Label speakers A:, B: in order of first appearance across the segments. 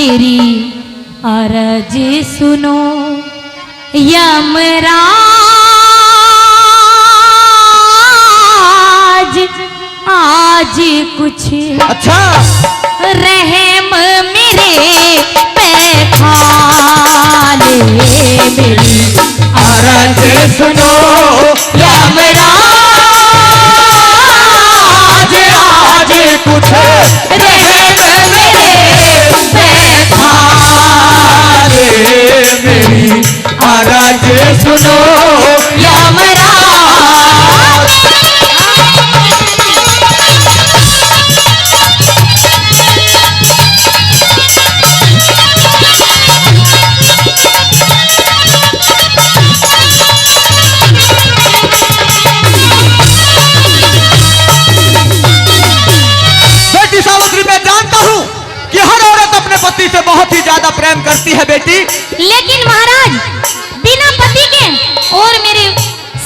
A: मेरी अर्ज सुनो यमराज, आज कुछ
B: अच्छा
A: रहम मेरे पे खा ले। मेरी
B: अर्ज सुनो यमराज, आज कुछ रहम मेरे पे खा ले। मेरी अर्ज सुनो यमराज। पति से बहुत ही ज्यादा प्रेम करती है बेटी,
A: लेकिन महाराज बिना पति के और मेरे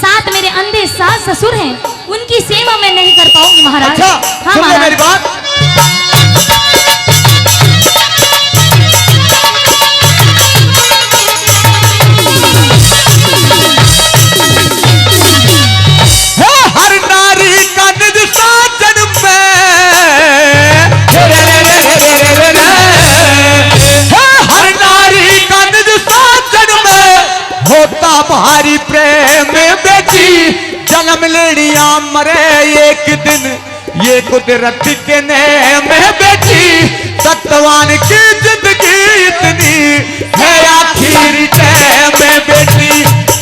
A: साथ मेरे अंधे सास ससुर हैं, उनकी सेवा मैं नहीं कर पाऊंगी महाराज।
B: अच्छा,
A: हाँ
B: सुनो मेरी बात। हर नारी का निज साजन में, हर नारी का निज साजन में होता भारी प्रेम बेटी। जन्म लेनिया मरे एक दिन ये कुदरत के नेम है बेटी। सत्यवान की जिंदगी इतनी है आखिर टाइम में बेटी।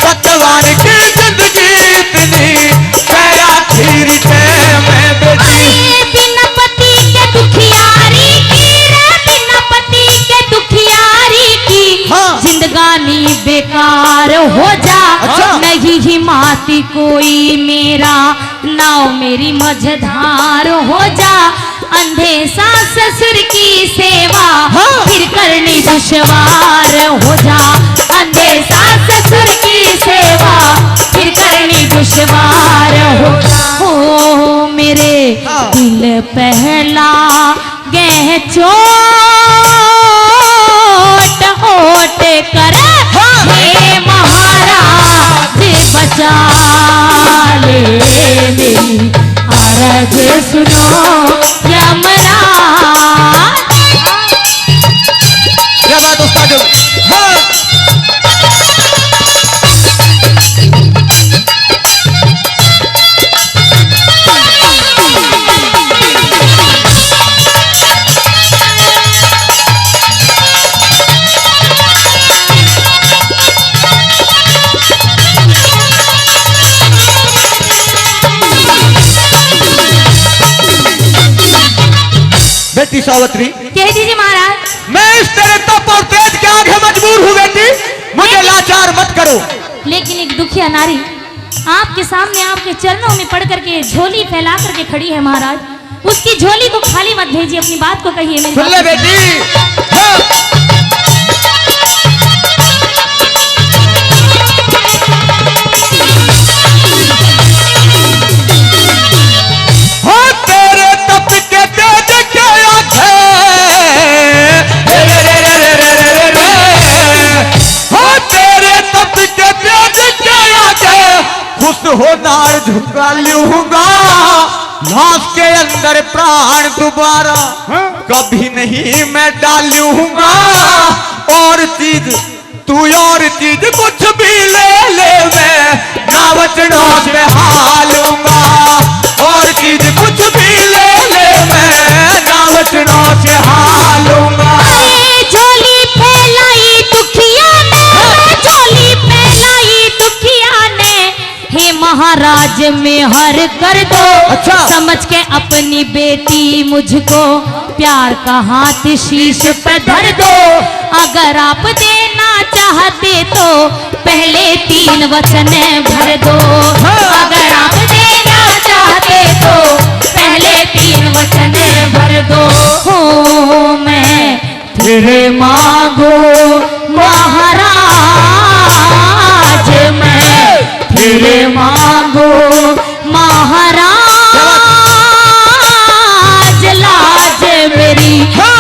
B: सत्यवान की जिंदगी इतनी है आखिर टाइम में बेटी।
A: बिना पति के दुखियारी की रे, बिना पति के दुखियारी की
B: हाँ।
A: जिंदगानी बेकार हो जा।
B: अच्छा।
A: नहीं ही माती कोई मेरा नाव मेरी मझधार हो जा। अंधे सास ससुर की सेवा
B: हाँ।
A: फिर करनी दुश्वार हो जा। अंधे सास ससुर की सेवा फिर करनी दुश्वार हो मेरे
B: हाँ।
A: दिल पहला गह चोट ओट कर हे महाराज बचा ले। मेरी अर्ज सुनो यमराज।
B: क्या बात उस्ताद? हाँ। बेटी सावित्री,
A: कह दीजिए महाराज।
B: मैं इस तेरे तप और तेज के आगे मजबूर हूँ बेटी, मुझे लाचार मत करो।
A: लेकिन एक दुखिया नारी आपके सामने आपके चरणों में पड़ करके झोली फैला करके खड़ी है महाराज। उसकी झोली को खाली मत भेजिए, अपनी बात को कहिए। मेरी
B: सुन ले बेटी। हाँ। होदार झुका लूंगा, लाश के अंदर प्राण दोबारा कभी नहीं मैं डालूंगा। और चीज तू और चीज कुछ भी ले ले, मैं नावचनों से हालूंगा। और चीज कुछ भी ले ले, मैं नावचनों से हालूंगा।
A: झोली फैलाई दुखिया ने, झोली फैलाई दुखिया ने। हे महाराज में हर कर दो।
B: अच्छा।
A: समझ के अपनी बेटी मुझको प्यार का हाथ शीश पे धर दो। अगर आप देना चाहते तो पहले 3 वचन भर दो। अगर आप देना चाहते तो पहले 3 वचन भर दो। हो मैं फिर मांगो महाराज, मैं फिर मांगो महाराज। लाज मेरी के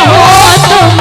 A: हो तुम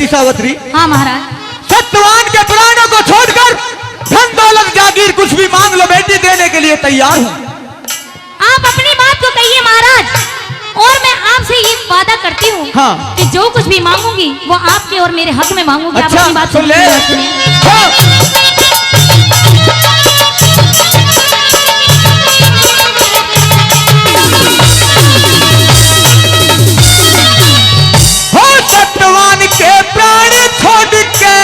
B: सावित्री,
A: हाँ महाराज।
B: सत्यवान के प्राणों को छोड़कर धन दौलत जागीर कुछ भी मांग लो बेटी, देने के लिए तैयार हूं।
A: आप अपनी बात को कहिए महाराज, और मैं आपसे ये वादा करती हूँ
B: हाँ।
A: कि जो कुछ भी मांगूंगी वो आपके और मेरे हक में मांगूंगी।
B: अच्छा,
A: आप अपनी बात
B: सुन ले।
A: सुनिए।
B: हाँ। हो सत्यवान के प्राण छोड़ के,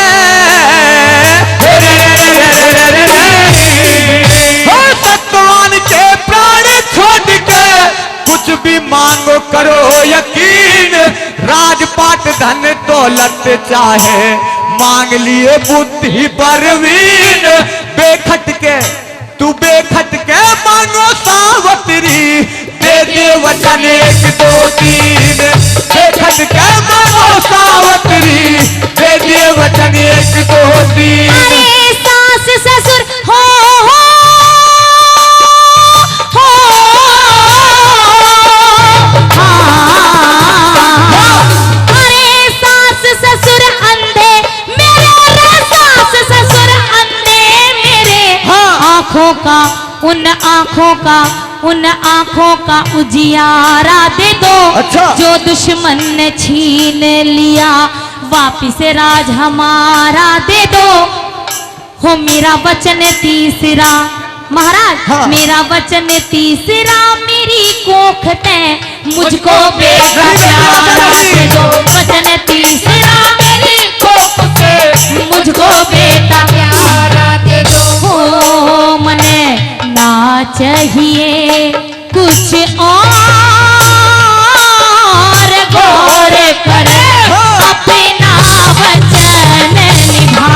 B: हो सत्यवान के प्राण छोड़ के कुछ भी मांगो करो यकीन, राजपाट धन दौलत चाहे मांग लिए बुद्धि परवीन, बेखट के तू बेखट के मांगो सावित्री, दे दे वचन 1 2 3, बेखट के मांगो सावित्री, दे दे वचन 1 2 3।
A: अरे सास ससुर हो अरे सास ससुर अंधे मेरे, रे सास ससुर अंधे मेरे, आंखों का उन आंखों का उजियारा दे दो।
B: अच्छा।
A: जो दुश्मन ने छीन लिया वापिस राज हमारा दे दो। हो मेरा वचन तीसरा महाराज,
B: हाँ।
A: मेरा वचन तीसरा, मेरी कोख तय मुझको बेटा प्यारा दे दो। वचन तीसरा, मेरी कोख से मुझको बेटा प्यारा दे दो। हो मने ना चाहिए कुछ और, गौर कर अपना वचन निभा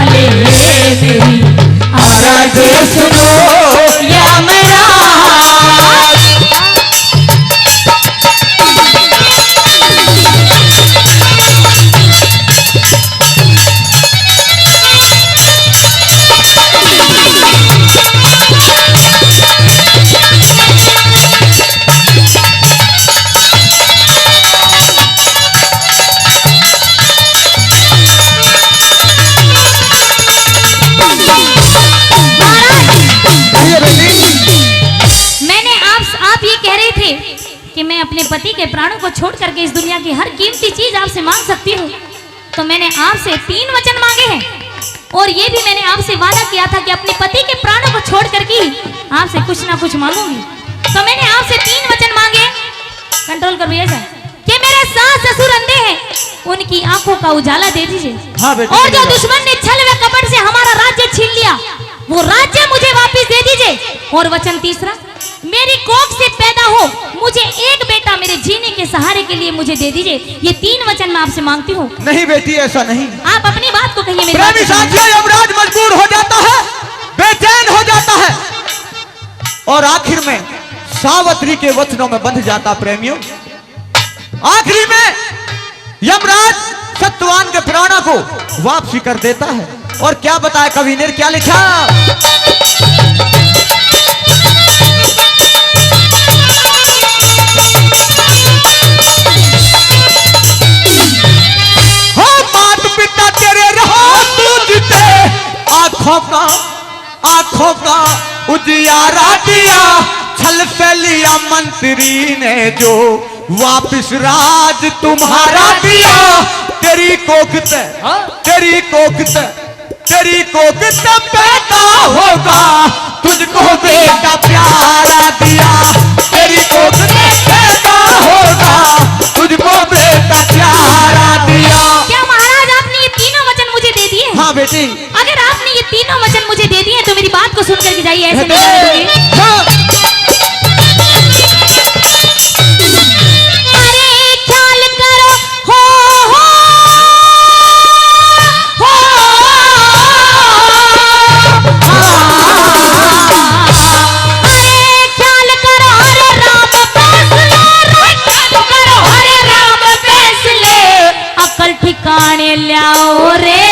A: ले मेरी अरज सुनो यमराज। कि मैं अपने पति के प्राणों को छोड़ करके इस दुनिया की हर कीमती चीज आपसे मांग सकती हूँ, तो मैंने आपसे 3 वचन मांगे हैं, और ये भी मैंने आपसे वादा किया था कि अपने पति के प्राणों को छोड़ करके आपसे कुछ ना कुछ मांगूंगी। तो मैंने आपसे 3 वचन मांगे, कंट्रोल कर भैया कि मेरे सास ससुर अंधे हैं, उनकी आंखों का उजाला दे दीजिए।
B: हाँ बेटा।
A: और जो दुश्मन ने छल व कपट से हमारा राज्य छीन लिया, वो राज्य मुझे वापस दे दीजिए। और वचन तीसरा, मेरी कोख से पैदा हो मुझे एक बेटा मेरे जीने के सहारे के लिए मुझे दे दीजिए। ये 3 वचन मैं आपसे मांगती हूँ।
B: नहीं बेटी, ऐसा नहीं।
A: आप अपनी बात को कहिए। मेरी बात
B: प्रेमी
A: को सुनिए।
B: साथियों, यमराज मजबूर हो जाता है, बेचैन हो जाता है, और आखिर में सावित्री के वचनों में बंध जाता। प्रेमियों, आखिरी में यमराज सत्यवान के प्राणों को वापसी कर देता है। और क्या बताया कवि ने, क्या लिखा? हो माता पिता तेरे रहो तुझते, आंखों का उजियारा दिया, छल से लिया मंत्री ने जो वापिस राज तुम्हारा दिया। तेरी कोख से पैदा होगा, तुझको बेटा प्यारा दिया। तेरी कोख से पैदा होगा, तुझको बेटा प्यारा दिया।
A: क्या महाराज आपने ये 3 वचन मुझे दे दिए?
B: हाँ बेटी।
A: अगर आपने ये 3 वचन मुझे दे दिए तो मेरी बात को सुन करके जाइए, ऐसे नहीं जाने दूंगी।
B: हाँ।
A: अरे ख्याल करो हो अरे ख्याल करो हरे राम फैसले, ख्याल करो हरे राम फैसले, अकल ठिकाने लाओ रे,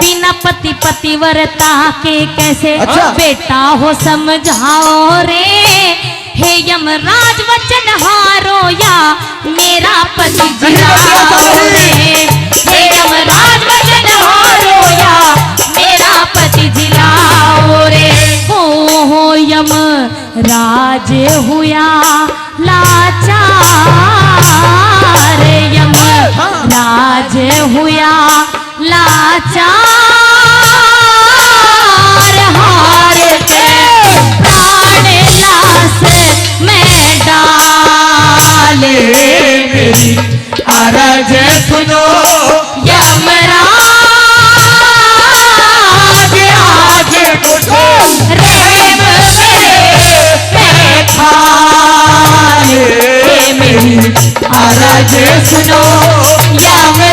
A: बिना पति पतिव्रता के कैसे
B: अच्छा।
A: बेटा हो समझाओ रे। हे यमराज वचन हारो या मेरा पति जिलाओ रे। हे यमराज वचन हारो या मेरा पति जिलाओ रे। हो यमराज हुआ लाचार, यमराज हुआ लाचार, हार के प्राण लाश में डाले।
B: मेरी अरज सुनो
A: यमराज आज
B: उठो
A: रेम में खा ले। मेरी
B: अरज सुनो
A: यमराज